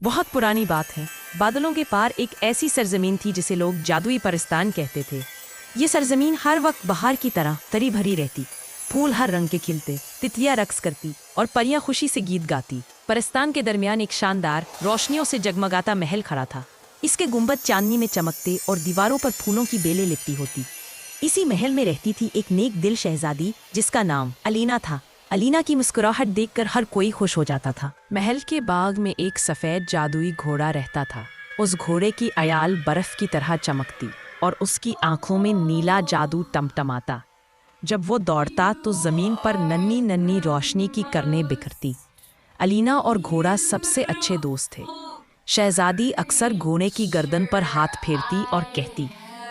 बहुत पुरानी बात है। बादलों के पार एक ऐसी सरजमीन थी जिसे लोग जादुई परिस्तान कहते थे। ये सरजमीन हर वक्त बहार की तरह तरी भरी रहती। फूल हर रंग के खिलते, तितलियां रक्स करती और परियां खुशी से गीत गाती। परिस्तान के दरमियान एक शानदार रोशनियों से जगमगाता महल खड़ा था। इसके गुंबद चांदनी में चमकते और दीवारों पर फूलों की बेलें लिपटी होती। इसी महल में रहती थी एक नेक दिल शहजादी जिसका नाम अलीना था। अलीना की मुस्कुराहट देखकर हर कोई खुश हो जाता था। महल के बाग में एक सफेद जादुई घोड़ा रहता था। उस घोड़े की अयाल बर्फ की तरह चमकती और उसकी आंखों में नीला जादू टमटमाता। जब वो दौड़ता तो जमीन पर नन्ही नन्ही रोशनी की करनें बिखरती। अलीना और घोड़ा सबसे अच्छे दोस्त थे। शहजादी अक्सर घोड़े की गर्दन पर हाथ फेरती और कहती,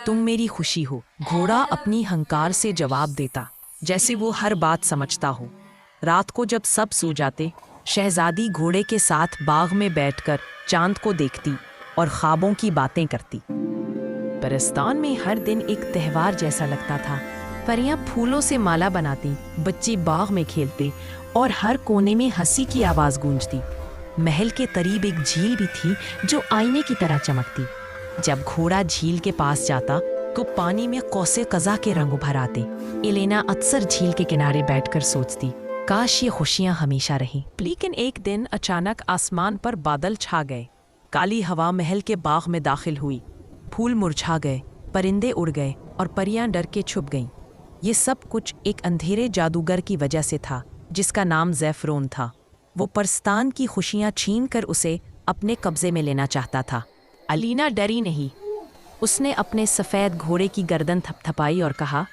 तुम मेरी खुशी हो। घोड़ा अपनी हंकार से जवाब देता, जैसे वो हर बात समझता हो। रात को जब सब सो जाते, शहजादी घोड़े के साथ बाग में बैठकर चांद को देखती और ख्वाबों की बातें करती। परिस्तान में हर दिन एक त्योहार जैसा लगता था। परियां फूलों से माला बनाती, बच्चे बाग में खेलते और हर कोने में हंसी की आवाज गूंजती। महल के करीब एक झील भी थी जो आईने की तरह चमकती। जब घोड़ा झील के पास जाता तो पानी में कौसे कज़ा के रंग उभर आते। एलेना अक्सर झील के किनारे बैठकर सोचती, काश ये खुशियां हमेशा रहें। लेकिन एक दिन अचानक आसमान पर बादल छा गए। काली हवा महल के बाग में दाखिल हुई। फूल मुरझा गए, परिंदे उड़ गए और परियां डर के छुप गईं। ये सब कुछ एक अंधेरे जादूगर की वजह से था जिसका नाम ज़ैफ़रोन था। वो परिस्तान की खुशियां छीन कर उसे अपने कब्जे में लेना चाहता था। अलीना डरी नहीं। उसने अपने सफ़ेद घोड़े की गर्दन थपथपाई और कहा,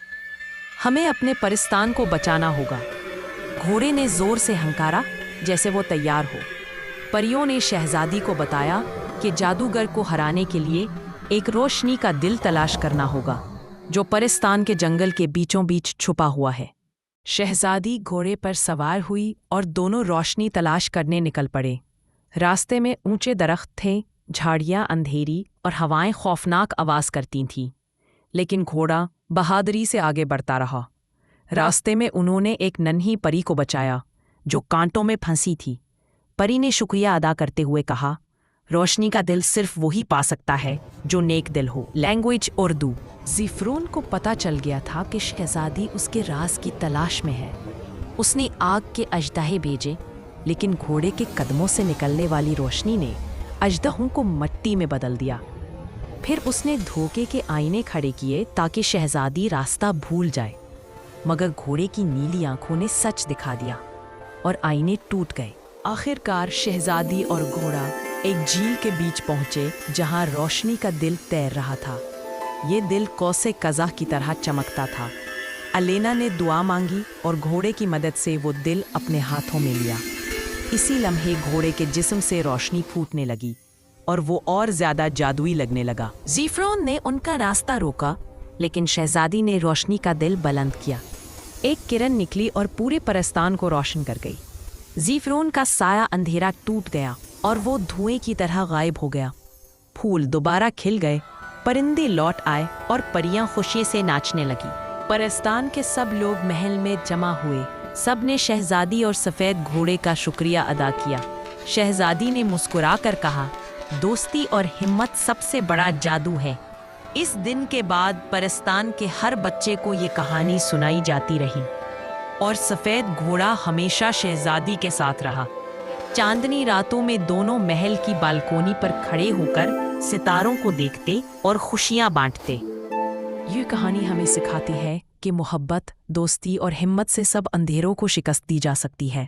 हमें अपने परिस्तान को बचाना होगा। घोड़े ने जोर से हंकारा जैसे वो तैयार हो। परियों ने शहजादी को बताया कि जादूगर को हराने के लिए एक रोशनी का दिल तलाश करना होगा जो परिस्तान के जंगल के बीचों बीच छुपा हुआ है। शहजादी घोड़े पर सवार हुई और दोनों रोशनी तलाश करने निकल पड़े। रास्ते में ऊंचे दरख्त थे, झाड़ियां अंधेरी और हवाएं खौफनाक आवाज़ करती थीं, लेकिन घोड़ा बहादुरी से आगे बढ़ता रहा। रास्ते में उन्होंने एक नन्ही परी को बचाया जो कांटों में फंसी थी। परी ने शुक्रिया अदा करते हुए कहा, रोशनी का दिल सिर्फ वही पा सकता है जो नेक दिल हो। लैंग्वेज उर्दू। ज़ैफ़रोन को पता चल गया था कि शहजादी उसके राज की तलाश में है। उसने आग के अजदाहे भेजे, लेकिन घोड़े के कदमों से निकलने वाली रोशनी ने अजदहों को मिट्टी में बदल दिया। फिर उसने धोखे के आईने खड़े किए ताकि शहजादी रास्ता भूल जाए, मगर घोड़े की नीली आंखों ने सच दिखा दिया और आईने टूट गए। आखिरकार शहजादी और घोड़ा एक झील के बीच पहुंचे जहां रोशनी का दिल तैर रहा था। ये दिल कौसे कज़ा की तरह चमकता था। अलेना ने दुआ मांगी और घोड़े की मदद से वो दिल अपने हाथों में लिया। इसी लम्हे घोड़े के जिस्म से रोशनी फूटने लगी और वो और ज्यादा जादुई लगने लगा। ज़ैफ़रोन ने उनका रास्ता रोका, लेकिन शहजादी ने रोशनी का दिल बुलंद किया। एक किरण निकली और पूरे परिस्तान को रोशन कर गई। ज़ैफ़रोन का साया अंधेरा टूट गया और वो धुएं की तरह गायब हो गया। फूल दोबारा खिल गए, परिंदे लौट आए और परियां खुशी से नाचने लगी। परिस्तान के सब लोग महल में जमा हुए। सब ने शहजादी और सफ़ेद घोड़े का शुक्रिया अदा किया। शहजादी ने मुस्कुरा कर कहा, दोस्ती और हिम्मत सबसे बड़ा जादू है। इस दिन के बाद परिस्तान के हर बच्चे को ये कहानी सुनाई जाती रही और सफ़ेद घोड़ा हमेशा शहजादी के साथ रहा। चांदनी रातों में दोनों महल की बालकोनी पर खड़े होकर सितारों को देखते और खुशियां बांटते। ये कहानी हमें सिखाती है कि मोहब्बत, दोस्ती और हिम्मत से सब अंधेरों को शिकस्त दी जा सकती है।